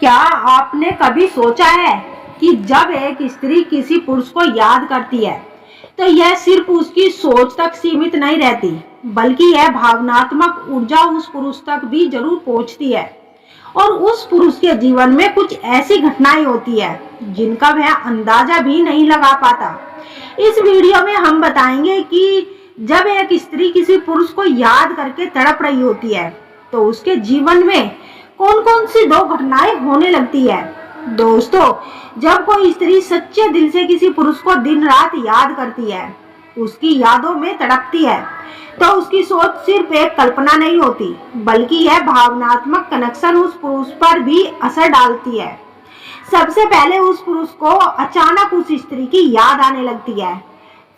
क्या आपने कभी सोचा है कि जब एक स्त्री किसी पुरुष को याद करती है तो यह सिर्फ उसकी सोच तक सीमित नहीं रहती, बल्कि यह भावनात्मक ऊर्जा उस पुरुष तक भी जरूर पहुंचती है। और उस पुरुष के जीवन में कुछ ऐसी घटनाएं होती है जिनका वह अंदाजा भी नहीं लगा पाता। इस वीडियो में हम बताएंगे कि जब एक स्त्री किसी पुरुष को याद करके तड़प रही होती है तो उसके जीवन में कौन कौन सी दो घटनाएं होने लगती है। दोस्तों, जब कोई स्त्री सच्चे दिल से किसी पुरुष को दिन रात याद करती है, उसकी यादों में तड़पती है, तो उसकी सोच सिर्फ एक कल्पना नहीं होती, बल्कि यह भावनात्मक कनेक्शन उस पुरुष पर भी असर डालती है। सबसे पहले उस पुरुष को अचानक उस स्त्री की याद आने लगती है,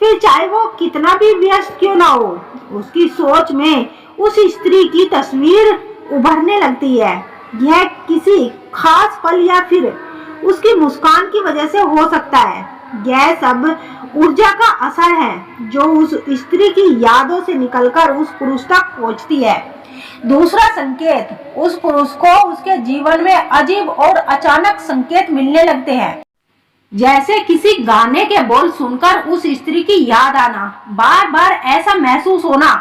फिर चाहे वो कितना भी व्यस्त क्यों ना हो, उसकी सोच में उस स्त्री की तस्वीर उभरने लगती है। यह किसी खास पल या फिर उसकी मुस्कान की वजह से हो सकता है। यह सब ऊर्जा का असर है जो उस स्त्री की यादों से निकलकर उस पुरुष तक पहुंचती है। दूसरा संकेत, उस पुरुष को उसके जीवन में अजीब और अचानक संकेत मिलने लगते हैं, जैसे किसी गाने के बोल सुनकर उस स्त्री की याद आना, बार बार ऐसा महसूस होना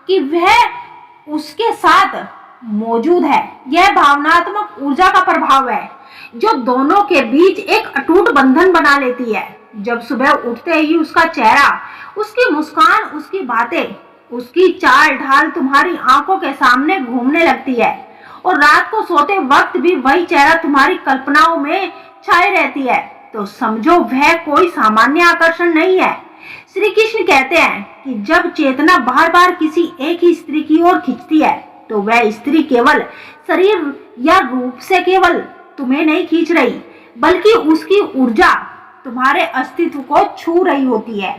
कि वह उसके साथ मौजूद है। यह भावनात्मक ऊर्जा का प्रभाव है जो दोनों के बीच एक अटूट बंधन बना लेती है। जब सुबह उठते ही उसका चेहरा, उसकी मुस्कान, उसकी बातें, उसकी चाल ढाल तुम्हारी आंखों के सामने घूमने लगती है और रात को सोते वक्त भी वही चेहरा तुम्हारी कल्पनाओं में छाए रहती है, तो समझो वह कोई सामान्य आकर्षण नहीं है। श्री कृष्ण कहते हैं कि जब चेतना बार बार किसी एक ही स्त्री की ओर खींचती है तो वह स्त्री केवल शरीर या रूप से केवल तुम्हें नहीं खींच रही, बल्कि उसकी ऊर्जा तुम्हारे अस्तित्व को छू रही होती है।